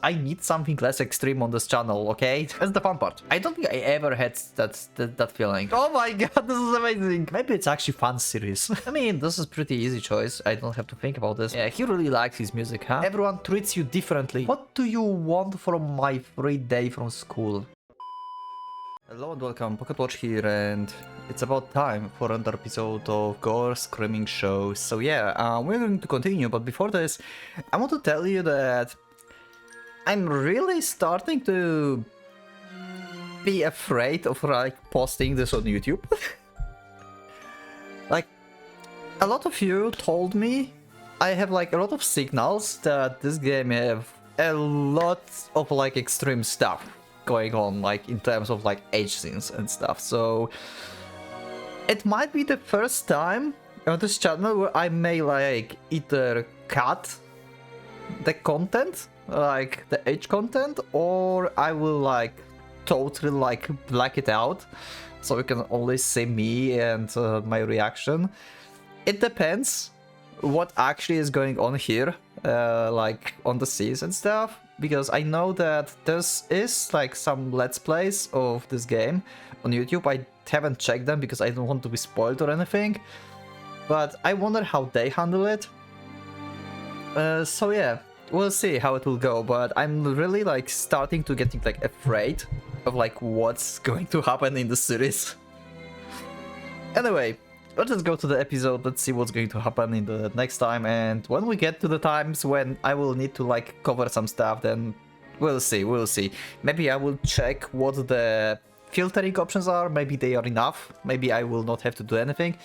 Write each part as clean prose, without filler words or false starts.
I need something less extreme on this channel, okay? That's the fun part. I don't think I ever had that feeling. Oh my god, this is amazing. Maybe it's actually fun series. I mean, this is pretty easy choice. I don't have to think about this. Yeah, he really likes his music, huh? Everyone treats you differently. What do you want from my free day from school? Hello and welcome, PocketWatch here, and it's about time for another episode of Gore Screaming Show. So yeah, we're going to continue, but before this, I want to tell you that I'm really starting to be afraid of like posting this on YouTube. Like, a lot of you told me I have like a lot of signals that this game have a lot of like extreme stuff going on, like in terms of like age scenes and stuff. So it might be the first time on this channel where I may like either cut the content, like the age content, or I will like totally like black it out so you can only see me and my reaction. It depends what actually is going on here, like on the scenes and stuff, because I know that this is like some let's plays of this game on YouTube. I haven't checked them because I don't want to be spoiled or anything, but I wonder how they handle it. So yeah, we'll see how it will go, but I'm really like starting to getting like afraid of like what's going to happen in the series. Anyway, let's just go to the episode. Let's see what's going to happen in the next time, and when we get to the times when I will need to like cover some stuff, then we'll see. Maybe I will check what the filtering options are. Maybe they are enough. Maybe I will not have to do anything.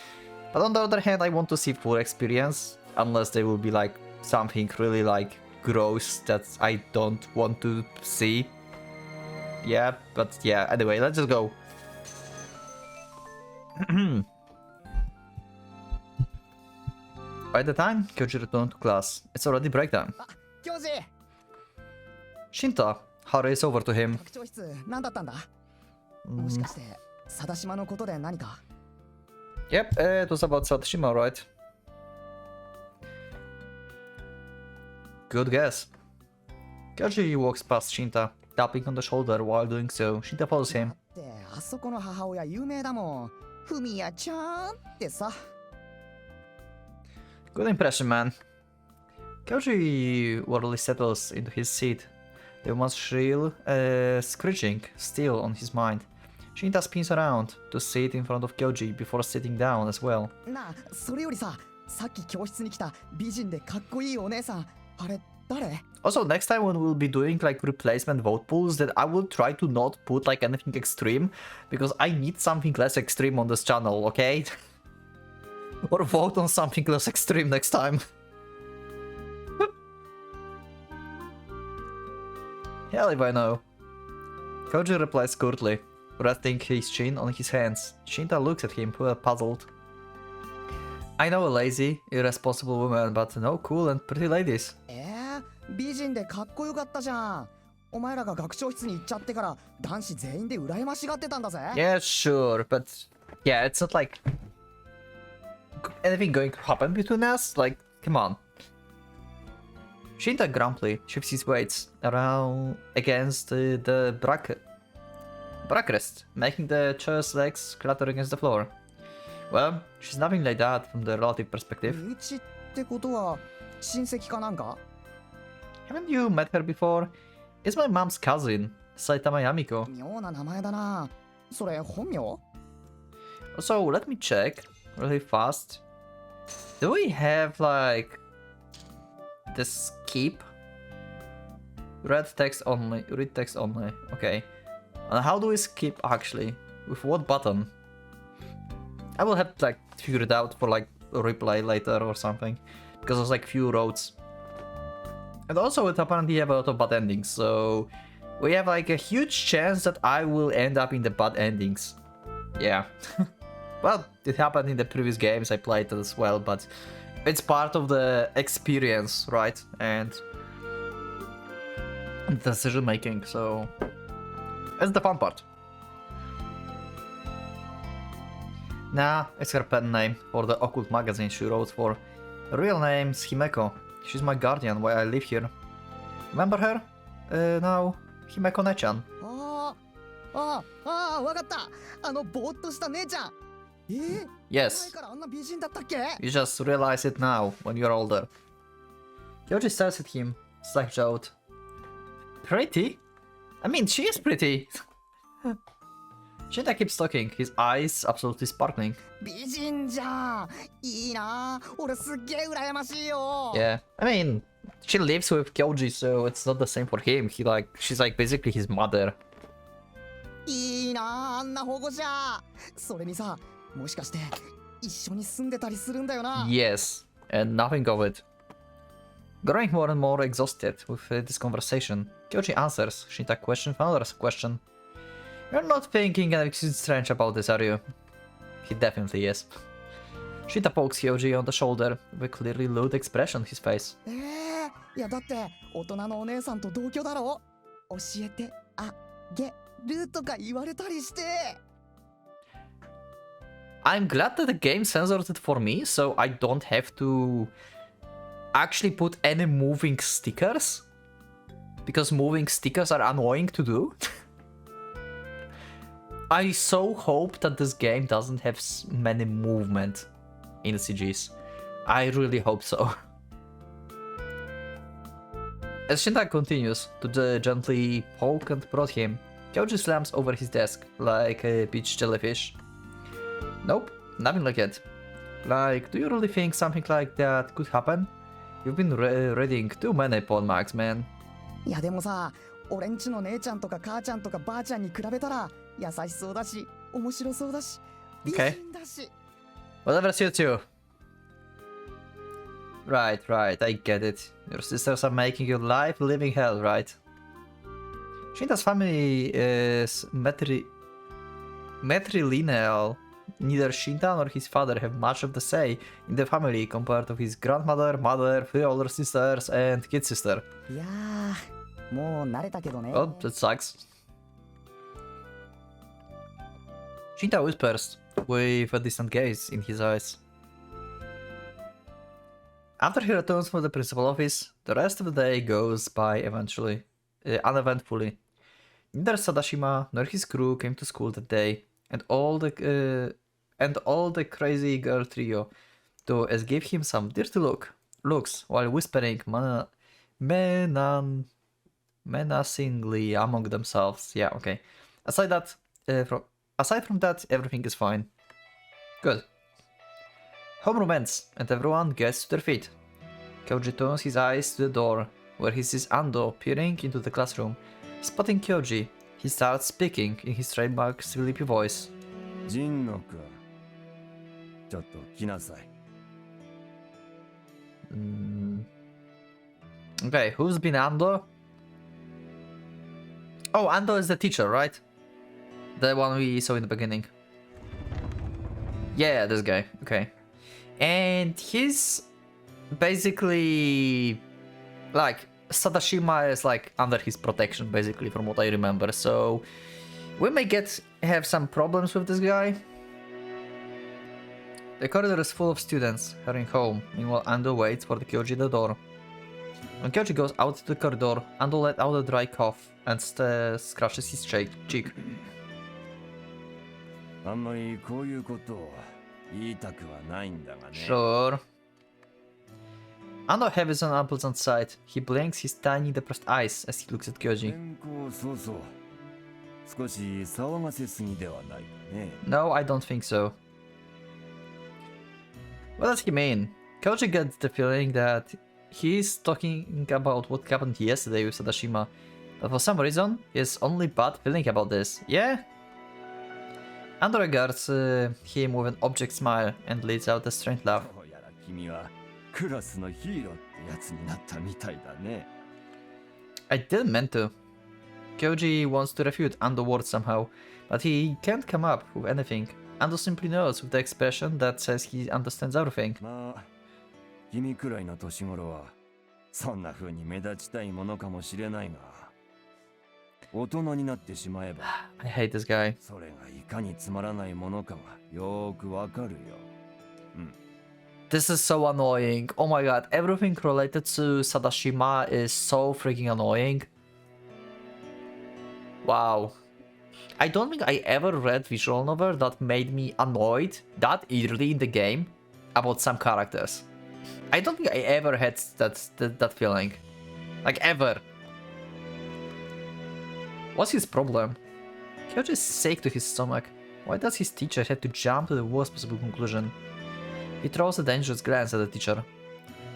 But on the other hand, I want to see full experience, unless they will be like something really like gross that I don't want to see. Yeah, but yeah, anyway, let's just go. By the time Kyoji returned to class, it's already break time. Shinta hurries over to him. Yep, it was about Sadashima, right? Good guess. Kyoji walks past Shinta, tapping on the shoulder while doing so. Shinta follows him. Good impression, man. Kyoji warily settles into his seat, the once shrill screeching still on his mind. Shinta spins around to sit in front of Kyoji before sitting down as well. Also, next time when we'll be doing like replacement vote pools, that I will try to not put like anything extreme, because I need something less extreme on this channel, okay? Or vote on something less extreme next time. Hell if I know. Kyoji replies curtly, resting his chin on his hands. Shinta looks at him, puzzled. I know a lazy, irresponsible woman, but no cool and pretty ladies. Yeah, sure, but yeah, it's not like anything going to happen between us? Like, come on. Shinta grumpily shifts his weights around against the backrest, making the chair's legs clatter against the floor. Well, she's nothing like that from the relative perspective. Haven't you met her before? It's my mom's cousin, Saitama Yamiko. So, let me check really fast. Do we have like the skip? Read text only. Okay. And how do we skip actually? With what button? I will have to like figure it out for like a replay later or something, because there's like few roads. And also it apparently have a lot of bad endings, so we have like a huge chance that I will end up in the bad endings. Yeah. Well, it happened in the previous games I played as well, but it's part of the experience, right? And decision making, so it's the fun part. Nah, it's her pen name for the occult magazine she wrote for. Her real name's Himeko. She's my guardian while I live here. Remember her? now Himeko-ne-chan. わかった。ぼーっとした姉ちゃん。前 Yes, からあんな美人だったっけ？ you just realize it now when you're older. Kyoji stares at him, slack-jawed. Pretty? I mean, she is pretty. Shinta keeps talking, his eyes absolutely sparkling. 美人じゃん。いいな。俺すっげえ羨ましいよ。 Yeah, I mean, she lives with Kyoji, so it's not the same for him. She's like basically his mother. いいな、あんな保護者。それにさ、もしかして一緒に住んでたりするんだよな。 Yes, and nothing of it. Growing more and more exhausted with this conversation, Kyoji answers Shinta question for another question. You're not thinking anything strange about this, are you? He definitely is. Shinta pokes Kyoji on the shoulder with a clearly lewd expression on his face. いやだって大人のお姉さんと同居だろ。教えてあげるとか言われたりして。 I'm glad that the game censored it for me, so I don't have to actually put any moving stickers. Because moving stickers are annoying to do. I so hope that this game doesn't have many movement in CGs. I really hope so. As Shinta continues to gently poke and prod him, Kyoji slams over his desk like a beach jellyfish. Nope, nothing like it. Like, do you really think something like that could happen? You've been reading too many porn mags, man. いやでもさ、俺んちの姉ちゃんとか母ちゃんとかばあちゃんに比べたら優しそうだし、面白そうだし、美人だし。Whatever suits you. Right, I get it. Your sisters are making your life living hell, right? Shinta's family is matrilineal. Neither Shinta nor his father have much of the say in the family compared to his grandmother, mother, 3 older sisters, and kid sister. いやー、もう慣れたけどね。 Oh, that sucks. Shinta whispers with a distant gaze in his eyes. After he returns from the principal office, the rest of the day goes by uneventfully. Neither Sadashima nor his crew came to school that day, and all the crazy girl trio do is give him some dirty looks while whispering menacingly among themselves. Yeah, okay. Aside from that, everything is fine. Good. Homeroom ends, and everyone gets to their feet. Kyoji turns his eyes to the door, where he sees Ando peering into the classroom. Spotting Kyoji, he starts speaking in his trademark sleepy voice. Okay, who's been Ando? Oh, Ando is the teacher, right? The one we saw in the beginning. Yeah, this guy. Okay. And he's basically like Sadashima is like under his protection, basically, from what I remember. So we may have some problems with this guy. The corridor is full of students hurrying home. Meanwhile, Ando waits for the Kyoji at the door. When Kyoji goes out to the corridor, Ando let out a dry cough and scratches his cheek. Sure. Ando has an unpleasant sight. He blinks his tiny, depressed eyes as he looks at Kyoji. No, I don't think so. What does he mean? Kyoji gets the feeling that he's talking about what happened yesterday with Sadashima, but for some reason, he has only bad feeling about this. Yeah? Ando regards him with an object smile and lets out a strange laugh. I didn't mean to. Kyoji wants to refute Ando's words somehow, but he can't come up with anything. Ando simply nods with the expression that says he understands everything. I hate this guy. This is so annoying. Oh my god, everything related to Sadashima is so freaking annoying. Wow. I don't think I ever read visual novel that made me annoyed that early in the game about some characters. I don't think I ever had that feeling. Like, ever. What's his problem? Kyoji is sick to his stomach. Why does his teacher have to jump to the worst possible conclusion? He throws a dangerous glance at the teacher.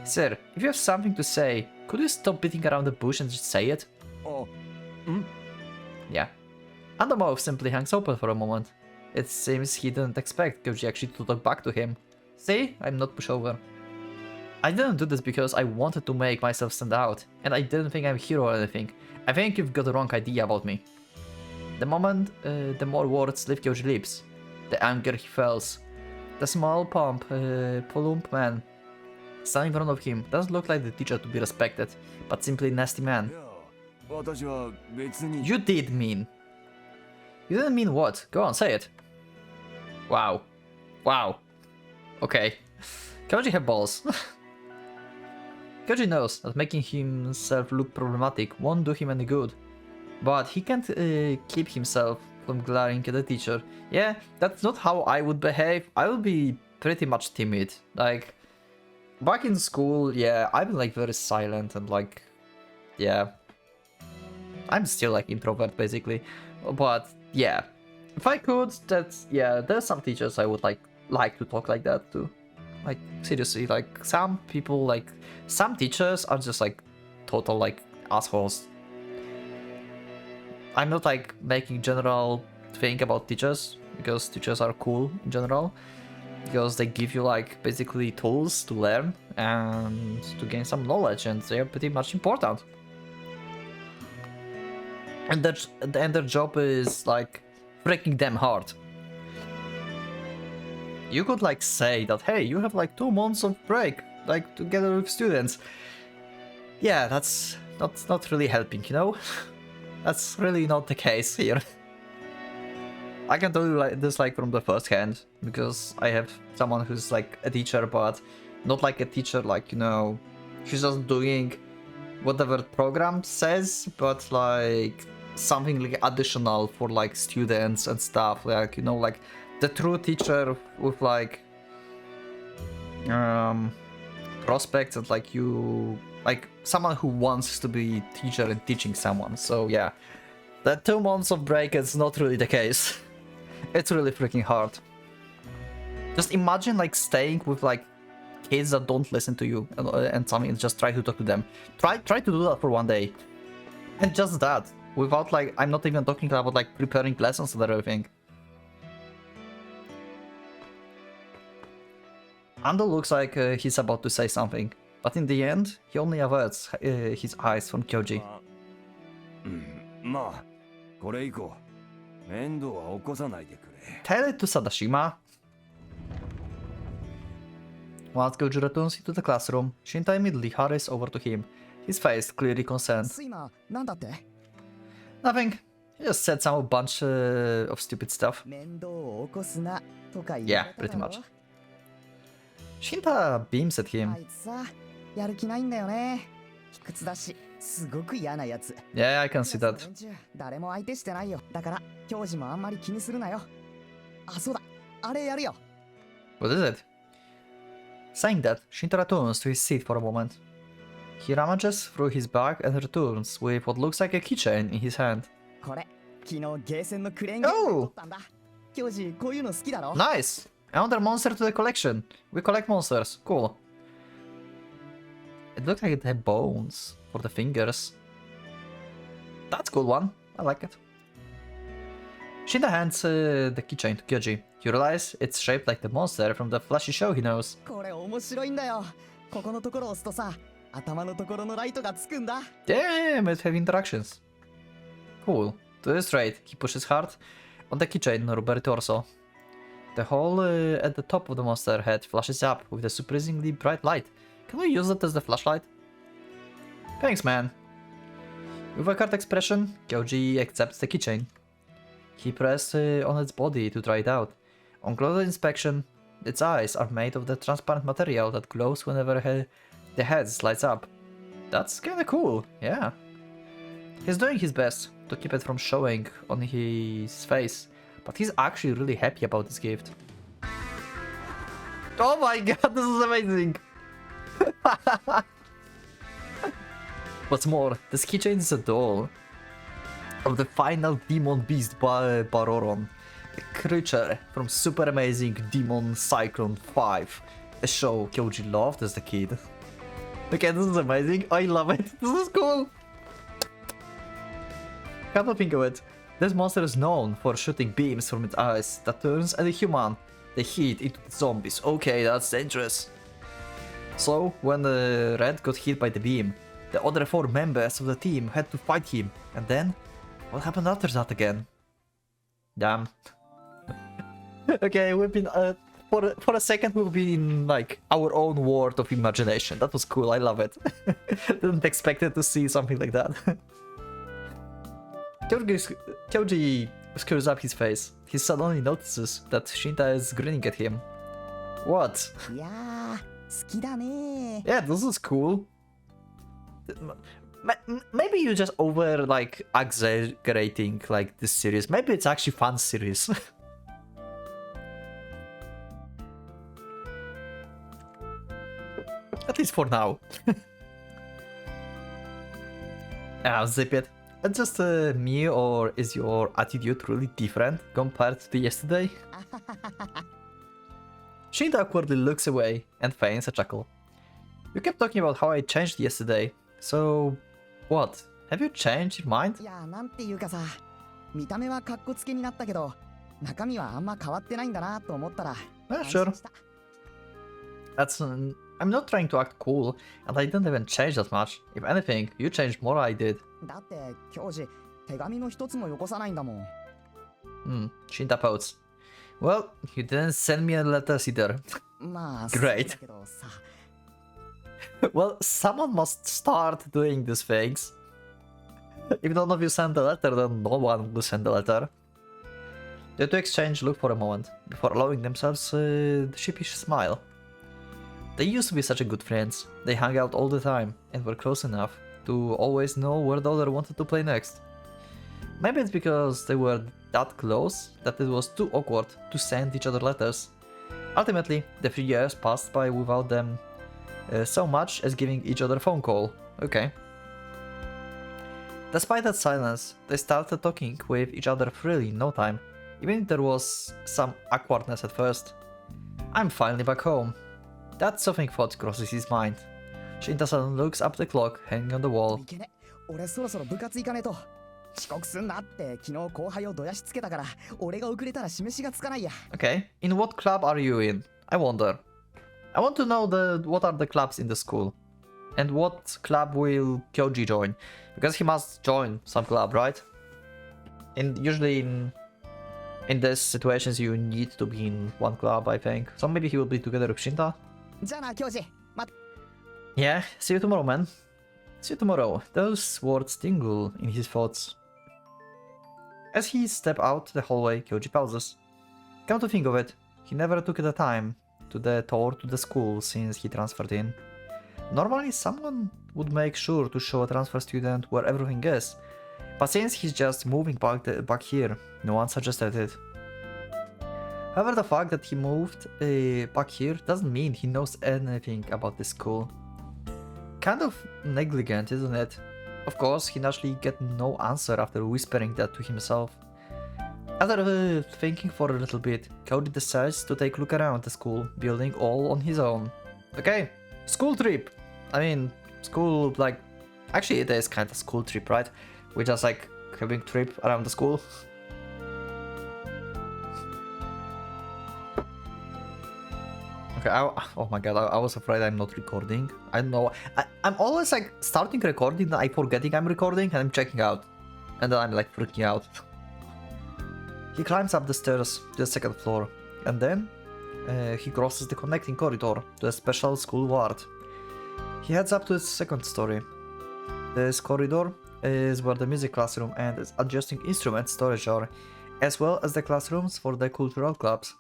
Sir, if you have something to say, could you stop beating around the bush and just say it? Oh. Yeah. And the mouth simply hangs open for a moment. It seems he didn't expect Kyoji actually to talk back to him. See, I'm not pushover. I didn't do this because I wanted to make myself stand out, and I didn't think I'm a hero or anything. I think you've got the wrong idea about me. The the more words leave Kyoji's lips, the anger he feels. The small plump man standing in front of him doesn't look like the teacher to be respected, but simply a nasty man. You did mean. You didn't mean what? Go on, say it. Wow. Wow. Okay. Kyoji have balls. Kyoji knows that making himself look problematic won't do him any good. But he can't keep himself from glaring at the teacher. Yeah, that's not how I would behave. I would be pretty much timid. Like, back in school, yeah, I've been like very silent and like, yeah. I'm still like introvert basically. But yeah, if I could, yeah, there's some teachers I would like to talk like that to. Like, seriously, like, some people, like, some teachers are just, like, total, like, assholes. I'm not, like, making general thing about teachers, because teachers are cool in general. Because they give you, like, basically tools to learn and to gain some knowledge, and they're pretty much important. And their job is, like, freaking damn hard. You could like say that, hey, you have like 2 months of break, like together with students. Yeah, that's not really helping, you know? That's really not the case here. I can tell you like this like from the first hand, because I have someone who's like a teacher, but not like a teacher like, you know, she's just doing whatever the program says, but like something like additional for like students and stuff, like, you know, like the true teacher with like prospects and like you like someone who wants to be teacher and teaching someone. So yeah, that 2 months of break is not really the case. It's really freaking hard. Just imagine like staying with like kids that don't listen to you and something, and just try to talk to them. Try to do that for 1 day, and just that without like, I'm not even talking about like preparing lessons and everything. Ando looks like he's about to say something, but in the end, he only averts his eyes from Kyoji. Tell it to Sadashima. Once Kyoji returns into the classroom, Shinta immediately hurries over to him, his face clearly concerned. Nothing. He just said some bunch of stupid stuff. Yeah, pretty much. Shinta beams at him. Yeah, I can see that. What is it? Saying that, Shinta returns to his seat for a moment. He rummages through his bag and returns with what looks like a keychain in his hand. Oh! Nice! Another monster to the collection. We collect monsters. Cool. It looks like it had bones for the fingers. That's a cool one. I like it. Shinta hands the keychain to Kyoji. You realize it's shaped like the monster from the flashy show he knows. Damn, it have interactions. Cool. To illustrate, he pushes hard on the keychain rubber torso. The hole at the top of the monster head flashes up with a surprisingly bright light. Can we use that as the flashlight? Thanks, man. With a curt expression, Kyoji accepts the keychain. He presses on its body to try it out. On closer inspection, its eyes are made of the transparent material that glows whenever the head slides up. That's kinda cool, yeah. He's doing his best to keep it from showing on his face, but he's actually really happy about this gift. Oh my god, this is amazing! What's more, this keychain is a doll of the final demon beast Baroron, a creature from Super Amazing Demon Cyclone 5, a show Kyoji loved as a kid. Okay, this is amazing. I love it. This is cool. Come to think of it, this monster is known for shooting beams from its eyes that turns any human they hit into zombies. Okay, that's dangerous. So, when Red got hit by the beam, the other 4 members of the team had to fight him. And then, what happened after that again? Damn. Okay, we've been for a second we've been in like our own world of imagination. That was cool. I love it. Didn't expect it to see something like that. Kyoji screws up his face. He suddenly notices that Shinta is grinning at him. What? Yeah, 好きだね. Yeah, this is cool. Maybe you just over like exaggerating like this series. Maybe it's actually fun series. At least for now. Zip it. It's just me, or is your attitude really different compared to yesterday? Shinta awkwardly looks away and feigns a chuckle. You kept talking about how I changed yesterday. So, what? Have you changed your mind? いや、なんていうかさ、見た目はカッコつけになったけど、中身はあんま変わってないんだなと思ったら、 Sure. 安心した。 I'm not trying to act cool, and I didn't even change that much. If anything, you changed more I did. だって教授、手紙の一つもよこさないんだもん。Shinta pouts. Well, you didn't send me a letter either. まあ、 Great. そうだけどさ。Well, someone must start doing these things. If none of you send a letter, then no one will send a letter. The two exchange look for a moment, before allowing themselves a sheepish smile. They used to be such a good friends. They hung out all the time, and were close enough to always know where the other wanted to play next. Maybe it's because they were that close that it was too awkward to send each other letters. Ultimately, the 3 years passed by without them so much as giving each other a phone call. Okay. Despite that silence, they started talking with each other freely in no time, even if there was some awkwardness at first. I'm finally back home. That something thought crosses his mind. Shinta suddenly looks up at the clock hanging on the wall. いけね。俺そろそろ部活行かねえと。遅刻すんなって昨日後輩をどやしつけたから、俺が遅れたら示しがつかないや。Okay, in what club are you in? I wonder. I want to know what are the clubs in the school. And what club will Kyoji join? Because he must join some club, right? And usually in these situations you need to be in one club, I think. So maybe he will be together with Shinta? じゃあな、教授。Yeah, see you tomorrow, man. See you tomorrow. Those words tingle in his thoughts. As he steps out the hallway, Kyoji pauses. Come to think of it, he never took the time to the tour to the school since he transferred in. Normally, someone would make sure to show a transfer student where everything is, but since he's just moving back here, no one suggested it. However, the fact that he moved back here doesn't mean he knows anything about this school. Kind of negligent, isn't it? Of course, he naturally get no answer after whispering that to himself. After thinking for a little bit, Cody decides to take a look around the school building all on his own. Okay, school trip! I mean, school, like... Actually, it is kind of school trip, right? We just like having trip around the school. Okay, oh my god, I was afraid I'm not recording. I don't know. I'm always like starting recording, then I'm forgetting I'm recording, and I'm checking out. And then I'm like freaking out. He climbs up the stairs to the second floor, and then he crosses the connecting corridor to a special school ward. He heads up to the second story. This corridor is where the music classroom and its adjusting instrument storage are, as well as the classrooms for the cultural clubs.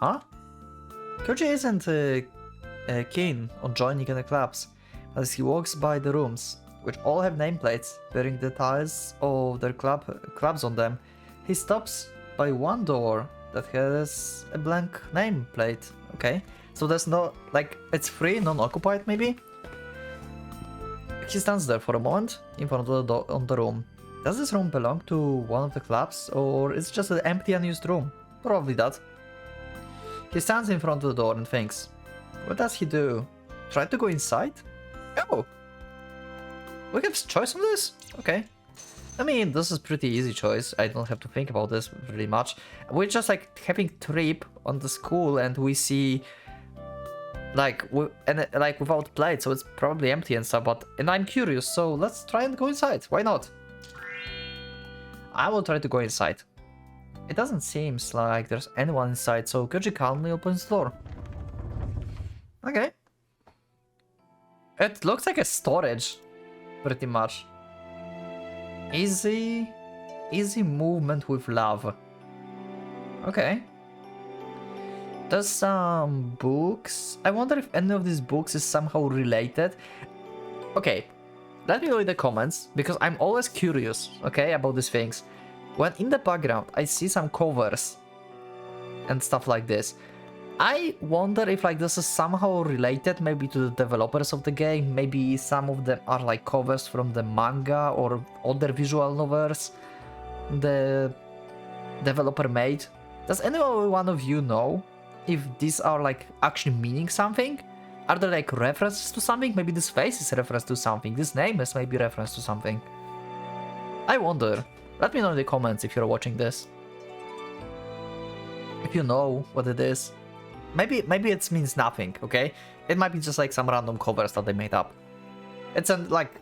Huh? Kyoji isn't keen on joining any clubs. As he walks by the rooms, which all have nameplates bearing the titles of their clubs on them. He stops by one door that has a blank nameplate. Okay, so there's no, like, it's free, non-occupied maybe? He stands there for a moment in front of the room. Does this room belong to one of the clubs, or is it just an empty unused room? Probably that. He stands in front of the door and thinks, what does he do? Try to go inside? Oh! We have choice on this? Okay. I mean, this is pretty easy choice. I don't have to think about this really much. We're just like having trip on the school and we see like without plate, so it's probably empty and stuff, and I'm curious, so let's try and go inside. Why not? I will try to go inside. It doesn't seem like there's anyone inside, so Koji calmly opens the door. Okay. It looks like a storage, pretty much. Easy movement with love. Okay. There's some books. I wonder if any of these books is somehow related. Okay, let me know in the comments, because I'm always curious, okay, about these things. When in the background I see some covers and stuff like this, I wonder if like this is somehow related maybe to the developers of the game. Maybe some of them are like covers from the manga or other visual novels the developer made. Does any one of you know if these are like actually meaning something? Are there like references to something? Maybe this face is reference to something. This name is maybe reference to something. I wonder. Let me know in the comments if you're watching this. If you know what it is. Maybe it means nothing, okay? It might be just like some random covers that they made up. It's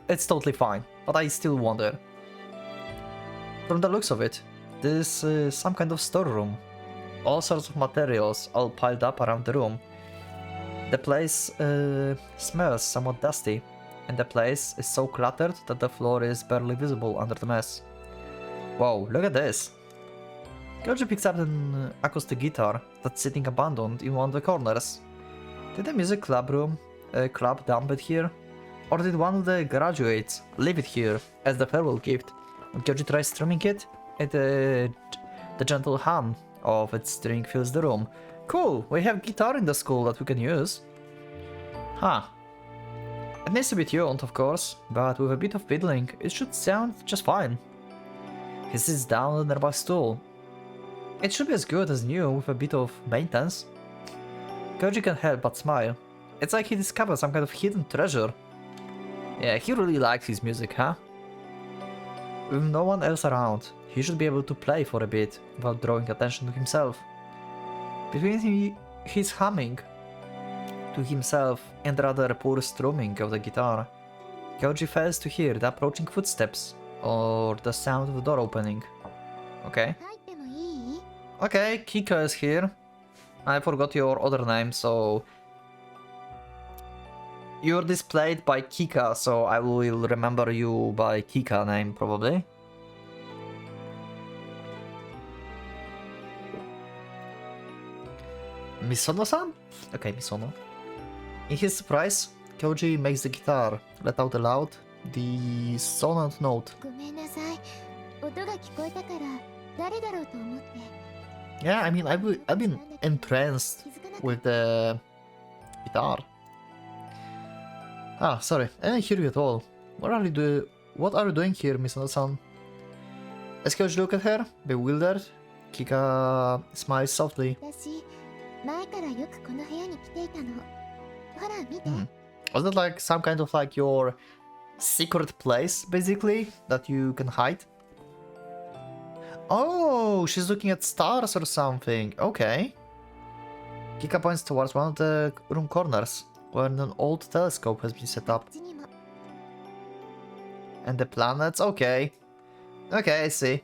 it's totally fine, but I still wonder. From the looks of it, this is some kind of storeroom. All sorts of materials all piled up around the room. The place smells somewhat dusty, and the place is so cluttered that the floor is barely visible under the mess. Wow, look at this! Koji picks up an acoustic guitar that's sitting abandoned in one of the corners. Did the music club dump it here? Or did one of the graduates leave it here as the farewell gift? When Koji tries strumming it, the gentle hum of its string fills the room. Cool, we have guitar in the school that we can use. Huh. It needs to be tuned, of course, but with a bit of fiddling, it should sound just fine. He sits down on a nearby stool. It should be as good as new with a bit of maintenance. Koji can't help but smile. It's like he discovered some kind of hidden treasure. Yeah, he really likes his music, huh? With no one else around, he should be able to play for a bit without drawing attention to himself. Between his humming to himself and rather poor strumming of the guitar, Koji fails to hear the approaching footsteps or the sound of the door opening. Okay. Okay, Kika is here. I forgot your other name, so... You're displayed by Kika, so I will remember you by Kika name, probably. Misono-san? Okay, Misono. In his surprise, Koji makes the guitar let out aloud the sonant note. Yeah, I mean, I've been entranced with the guitar. Ah, sorry, I didn't hear you at all. What are you doing here, Misono-san? As Koji looks at her, bewildered, Kika smiles softly. Was that like some kind of like your secret place, basically, that you can hide? Oh, she's looking at stars or something. Okay. Kika points towards one of the room corners, where an old telescope has been set up. And the planets? Okay. Okay, I see.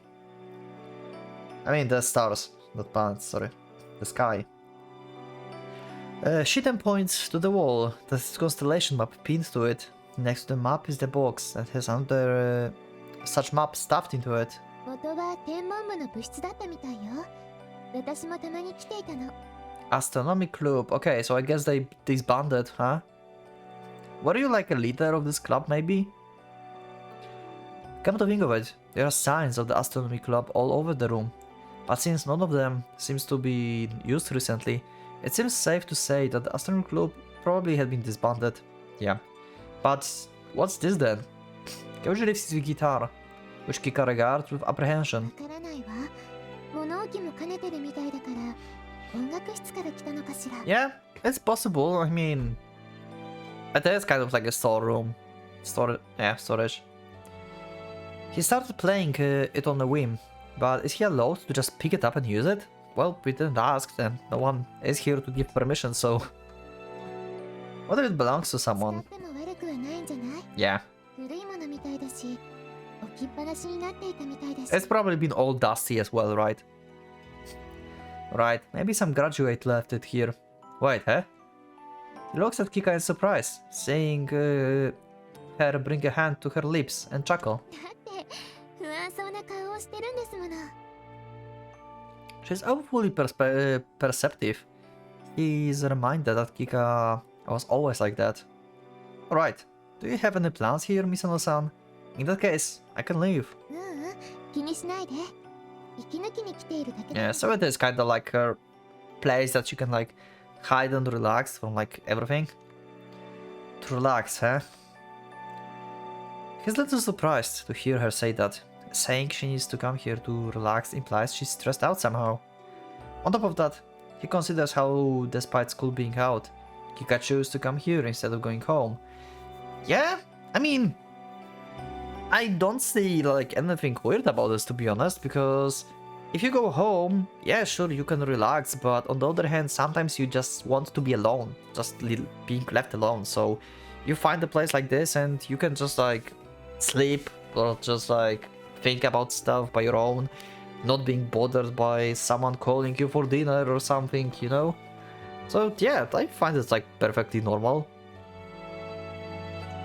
I mean the stars, not planets, sorry. The sky. She then points to the wall. There's a constellation map pinned to it. Next to the map is the box that has another such map stuffed into it. Astronomy club. Okay, so I guess they disbanded, huh? Were you like a leader of this club, maybe? Come to think of it, there are signs of the astronomy club all over the room. But since none of them seems to be used recently, it seems safe to say that the astronomy club probably had been disbanded. Yeah. But what's this then? Koji lifts his guitar, which Kika regards with apprehension. Yeah, it's possible. I mean, it is kind of like a storeroom. Storage. He started playing it on a whim, but is he allowed to just pick it up and use it? Well, we didn't ask, and no one is here to give permission, so... What if it belongs to someone? Yeah. It's probably been all dusty as well, right? Right, maybe some graduate left it here. Wait, huh? He looks at Kika in surprise, seeing her bring a hand to her lips and chuckle. She's awfully perceptive. He's reminded that Kika was always like that. Alright, do you have any plans here, Misano-san? In that case, I can leave. Yeah, so it is kinda like her place that you can like hide and relax from like everything. To relax, huh? He's a little surprised to hear her say that. Saying she needs to come here to relax implies she's stressed out somehow. On top of that, he considers how, despite school being out, Kika chose to come here instead of going home. Yeah, I mean, I don't see like anything weird about this, to be honest, because if you go home, yeah, sure, you can relax, but on the other hand, sometimes you just want to be alone, just being left alone. So you find a place like this and you can just like sleep or just like think about stuff by your own, not being bothered by someone calling you for dinner or something, you know? So yeah, I find it's like perfectly normal.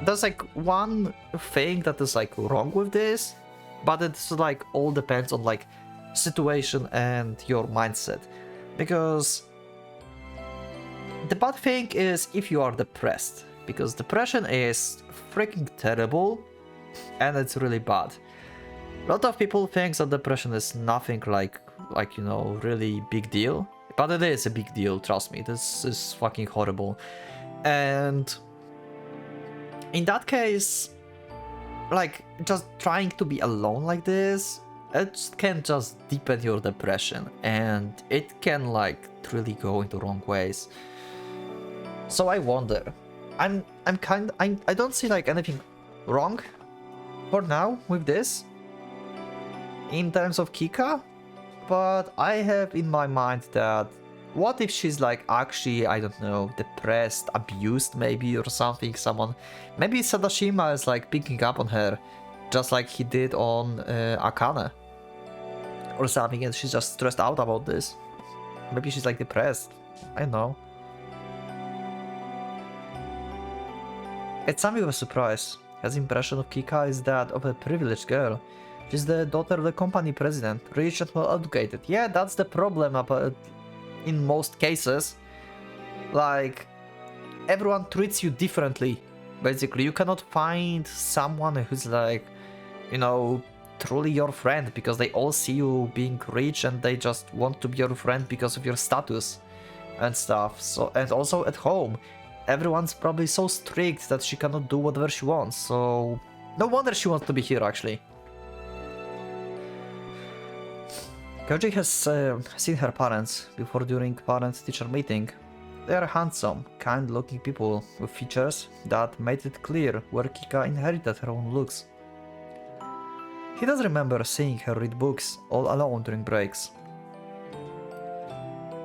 There's like one thing that is like wrong with this, but it's like all depends on like situation and your mindset. Because the bad thing is if you are depressed, because depression is freaking terrible and it's really bad. A lot of people think that depression is nothing like you know, really big deal, but it is a big deal, trust me. This is fucking horrible. And in that case, like, just trying to be alone like this, it can just deepen your depression, and it can like really go into wrong ways. So I wonder, I don't see like anything wrong for now with this in terms of Kika, but I have in my mind that what if she's like actually, I don't know, depressed, abused maybe or something, maybe Sadashima is like picking up on her just like he did on Akane or something, and she's just stressed out about this. Maybe she's like depressed, I don't know. It's something of a surprise. His impression of Kika is that of a privileged girl. She's the daughter of the company president, rich and well educated. Yeah, that's the problem about in most cases. Like, everyone treats you differently. Basically, you cannot find someone who's like, you know, truly your friend, because they all see you being rich and they just want to be your friend because of your status and stuff. So, and also at home, everyone's probably so strict that she cannot do whatever she wants. So no wonder she wants to be here, actually. Koji has seen her parents before during parent-teacher meeting. They are handsome, kind-looking people with features that made it clear where Kika inherited her own looks. He does remember seeing her read books all alone during breaks.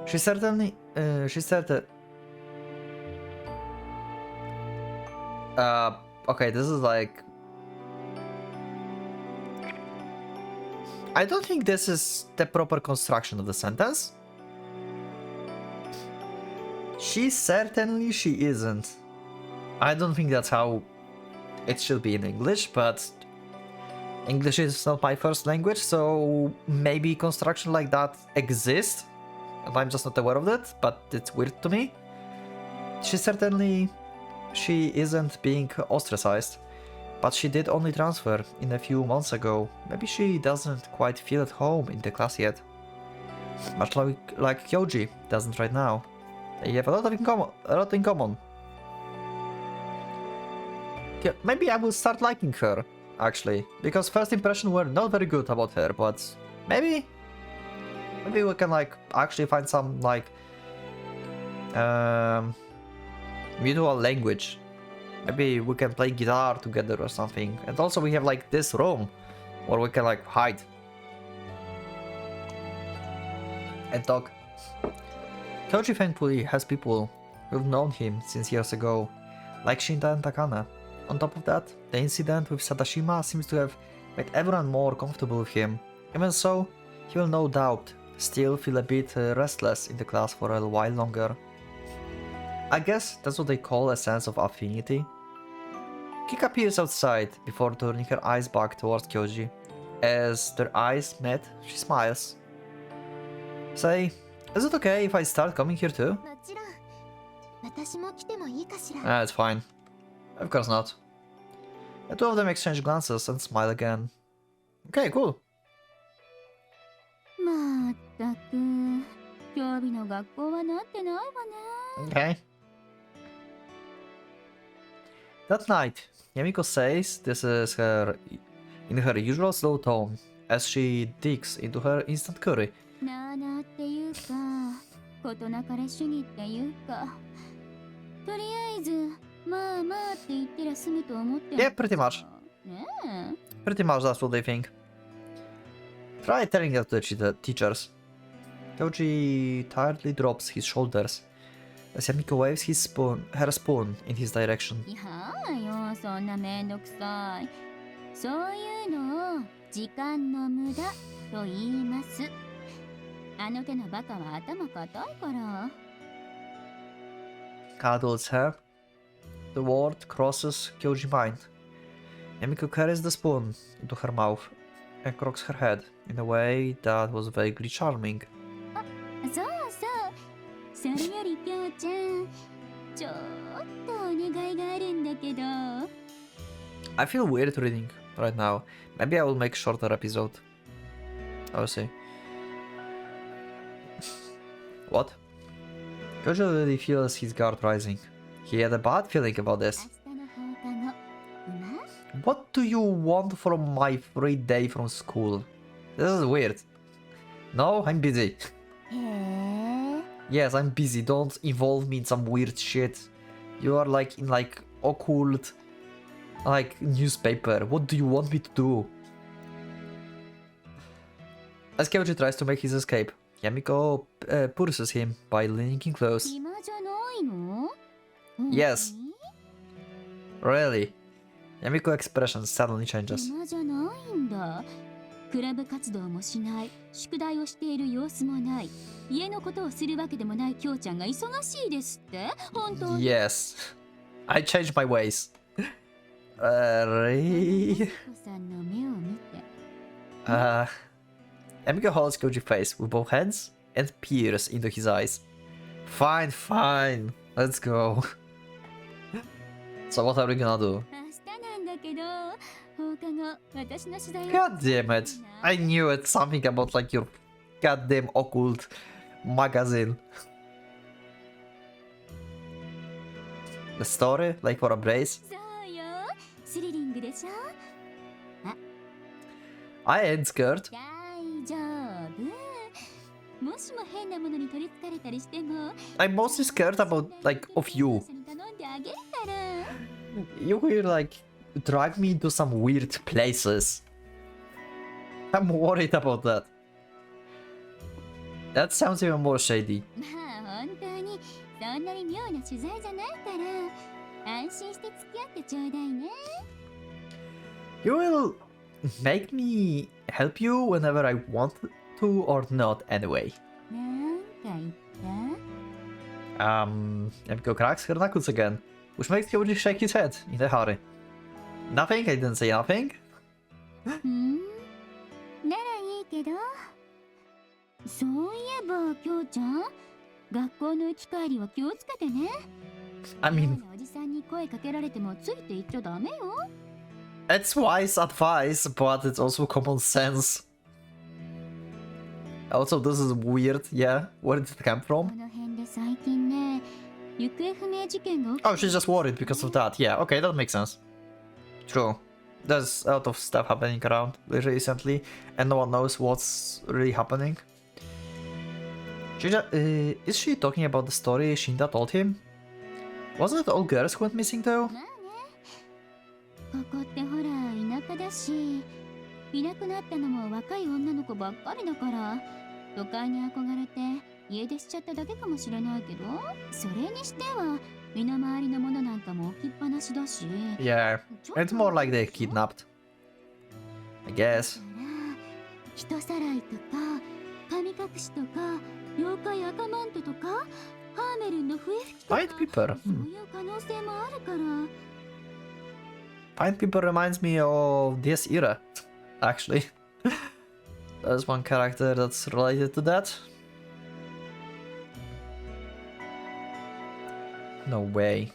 She certainly... okay, this is like... I don't think this is the proper construction of the sentence. She isn't. I don't think that's how it should be in English, but English is not my first language, so maybe construction like that exists, and I'm just not aware of it, but it's weird to me. She isn't being ostracized, But she did only transfer in a few months ago. Maybe she doesn't quite feel at home in the class yet. Much like Kyoji doesn't right now. They have a lot in common. Yeah, maybe I will start liking her, actually, because first impression were not very good about her, but maybe we can like actually find some like mutual language. Maybe we can play guitar together or something. And also we have like this room where we can like hide and talk. Kyoji thankfully has people who've known him since years ago, like Shinta and Takane. On top of that, the incident with Sadashima seems to have made everyone more comfortable with him. Even so, he will no doubt still feel a bit restless in the class for a while longer. I guess that's what they call a sense of affinity. Kika appears outside before turning her eyes back towards Kyoji. As their eyes met, she smiles. Say, is it okay if I start coming here too? It's fine. Of course not. The two of them exchange glances and smile again. Okay, cool. Okay. That night, Yamiko says this is her in her usual slow tone as she digs into her instant curry. Yeah, pretty much. Pretty much that's what they think. Try telling that to the teachers. Kyoji tiredly drops his shoulders as Yamiko waves her spoon in his direction. Cuddles her. The word crosses Kyoji's mind. Yamiko carries the spoon into her mouth and cocks her head in a way that was vaguely charming. I feel weird reading right now. Maybe I will make shorter episode. I will see. What? Kyoji already feels his guard rising. He had a bad feeling about this. What do you want from my free day from school? This is weird. No, I'm busy. Yes, I'm busy. Don't involve me in some weird shit. You are like in like occult like newspaper. What do you want me to do? As Kyoji tries to make his escape, Yamiko pursues him by leaning in close. Yes. Really? Yamiko expression suddenly changes. Yes. I changed my ways. Yamiko holds Kyoji's face with both hands and peers into his eyes. Fine, fine. Let's go. So what are we gonna do? God damn it. I knew it. Something about like your goddamn occult magazine. The story? Like for a brace? I ain't scared. I'm mostly scared about like of you. You will like drag me to some weird places. I'm worried about that. That sounds even more shady. You will make me help you whenever I want to or not anyway. Yamiko cracks her knuckles again, which makes Kyoji shake his head in a hurry. Nothing? I didn't say nothing? I mean... It's wise advice, but it's also common sense. Also, this is weird, yeah? Where did it come from? Oh, she's just worried because of that. Yeah, okay, that makes sense. True. There's a lot of stuff happening around recently, and no one knows what's really happening. Is she talking about the story Shinda told him? Wasn't it all girls who went missing though? ここってほら田舎だし、いなくなったのも若い女の子ばっかりだから、都会に憧れて家出しちゃっただけかもしれないけど、それにしては身の回りのものなんかも置きっぱなしだし。Yeah, it's more like they kidnapped, I guess. 人さらいとか神隠しとか妖怪赤マントとかハーメルンの笛吹きとか、そういう可能性もあるから。Pine People reminds me of this era, actually. There's one character that's related to that. No way.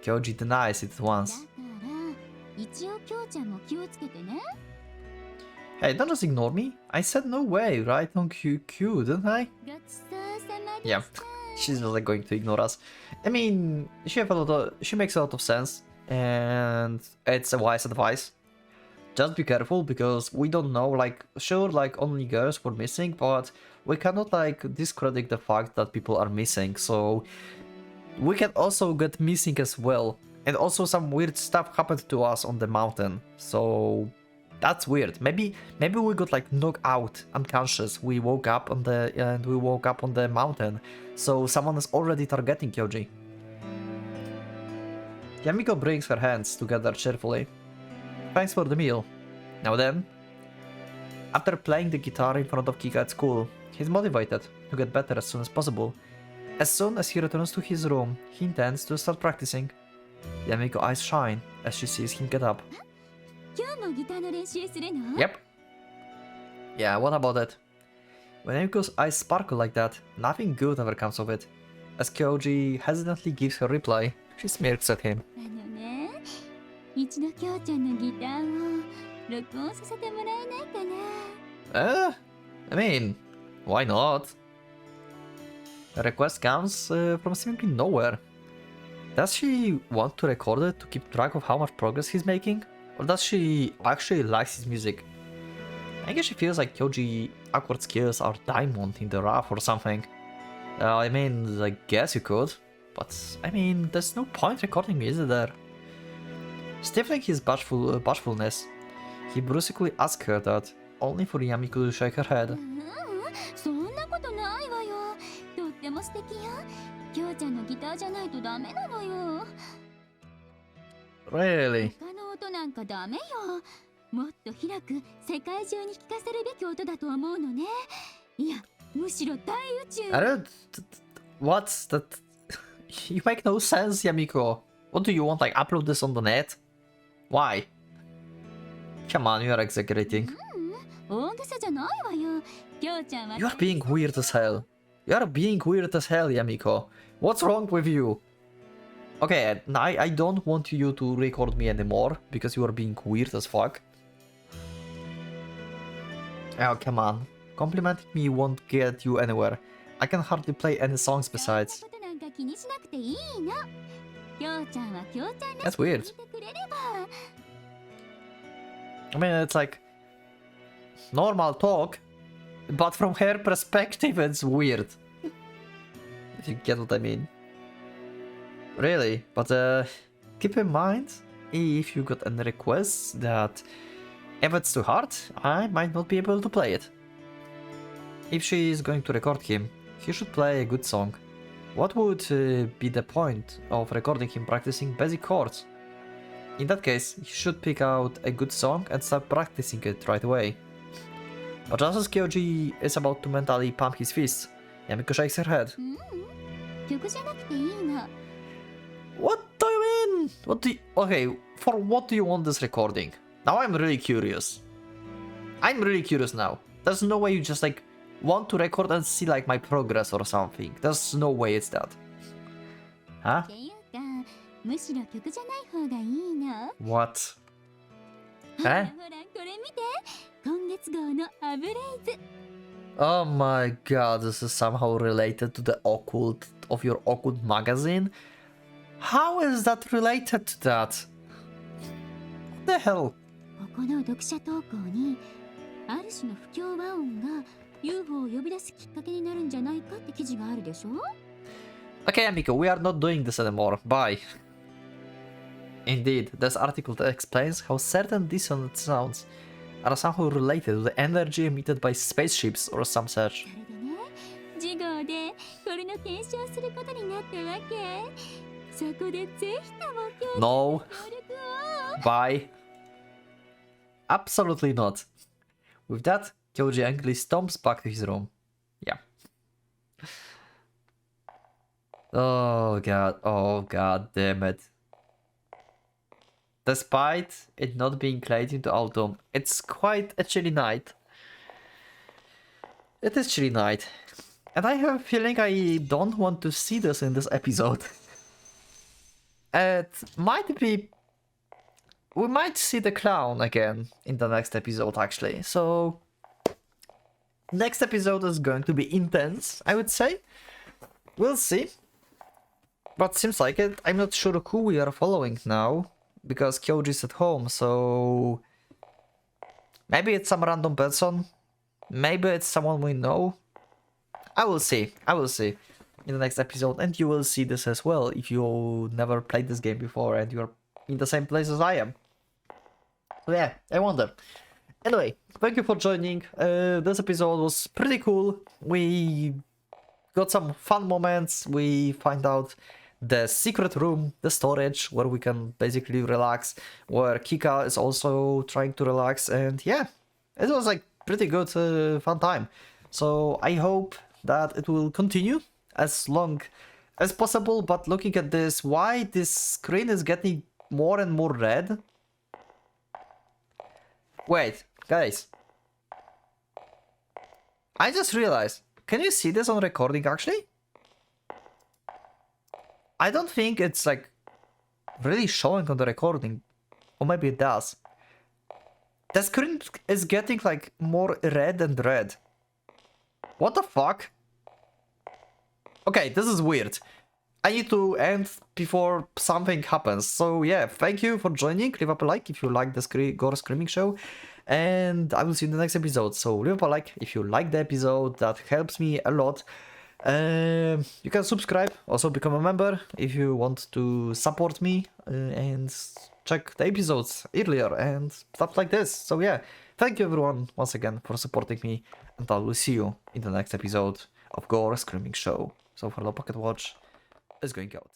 Kyoji denies it once. Hey, don't just ignore me. I said no way, right on QQ, didn't I? Yeah, she's not like going to ignore us. I mean, she makes a lot of sense. And it's a wise advice. Just be careful because we don't know, like, sure, like only girls were missing, but we cannot like discredit the fact that people are missing, so we can also get missing as well. And also some weird stuff happened to us on the mountain, so that's weird. Maybe we got like knocked out, unconscious. We woke up on the mountain, so someone is already targeting Kyoji. Yamiko brings her hands together cheerfully. Thanks for the meal. Now then. After playing the guitar in front of Kika at school, he's motivated to get better as soon as possible. As soon as he returns to his room, he intends to start practicing. Yamiko's eyes shine as she sees him get up. Yep. Yeah, what about it? When Yamiko's eyes sparkle like that, nothing good ever comes of it. As Kyoji hesitantly gives her reply, she smirks at him. I mean, why not? The request comes from seemingly nowhere. Does she want to record it to keep track of how much progress he's making? Or does she actually like his music? I guess she feels like Kyoji's awkward skills are diamond in the rough or something. I mean, I guess you could. But, I mean, there's no point recording me, is there? Stifling his bashfulness, he brusquely asks her that, only for Yamiko to shake her head. Really? What's that? You make no sense, Yamiko. What do you want, like, upload this on the net? Why? Come on, you are exaggerating. You are being weird as hell. You are being weird as hell, Yamiko. What's wrong with you? Okay, I don't want you to record me anymore, because you are being weird as fuck. Oh, come on. Complimenting me won't get you anywhere. I can hardly play any songs besides. That's weird. I mean, it's like normal talk, but from her perspective, it's weird. If you get what I mean. Really, but keep in mind, if you got any requests that if it's too hard, I might not be able to play it. If she is going to record him, he should play a good song. What would be the point of recording him practicing basic chords? In that case, he should pick out a good song and start practicing it right away. But just as Kyoji is about to mentally pump his fists, Yamiko shakes her head. What do you mean? Okay, for what do you want this recording? Now I'm really curious. I'm really curious now. There's no way you just like want to record and see like my progress or something. There's no way it's that. Huh? What? Eh? ほらこれ見て。今月号のアブレイズ。 Oh my god, this is somehow related to the occult of your occult magazine? How is that related to that? What the hell? ここの読者投稿にある種の不協和音が UFO を呼び出すきっかけになるんじゃないかって記事があるでしょ。 Okay, Amiko, we are not doing this anymore. Bye. Indeed, this article explains how certain dissonant sounds are somehow related to the energy emitted by spaceships or some such. それでね、次号でこれの検証することになったわけ。そこでぜひとも協 No. 力を。 Bye. Absolutely not. With that, Kyoji angrily stomps back to his room. Yeah. Oh god damn it. Despite it not being late into autumn, it's quite a chilly night. It is chilly night. And I have a feeling I don't want to see this in this episode. It might be... We might see the clown again in the next episode, actually. So... Next episode is going to be intense, I would say. We'll see. But seems like it. I'm not sure who we are following now. Because Kyoji's at home, so... Maybe it's some random person. Maybe it's someone we know. I will see. I will see in the next episode. And you will see this as well if you never played this game before and you're in the same place as I am. So yeah, I wonder. Anyway, thank you for joining. This episode was pretty cool. We got some fun moments. We find out the secret room, the storage, where we can basically relax, where Kika is also trying to relax, and yeah, it was like pretty good, fun time. So I hope that it will continue as long as possible, but looking at this, why this screen is getting more and more red? Wait, guys. I just realized, can you see this on recording actually? I don't think it's like really showing on the recording, or maybe it does. The screen is getting like more red and red. What the fuck? Okay, this is weird. I need to end before something happens. So yeah, thank you for joining. Leave up a like if you like the Gore Screaming Show. And I will see you in the next episode. So leave up a like if you like the episode. That helps me a lot. You can subscribe, also become a member if you want to support me and check the episodes earlier and stuff like this. So yeah, thank you everyone once again for supporting me, and I will see you in the next episode of Gore Screaming Show. So for the Pocket Watch is going out.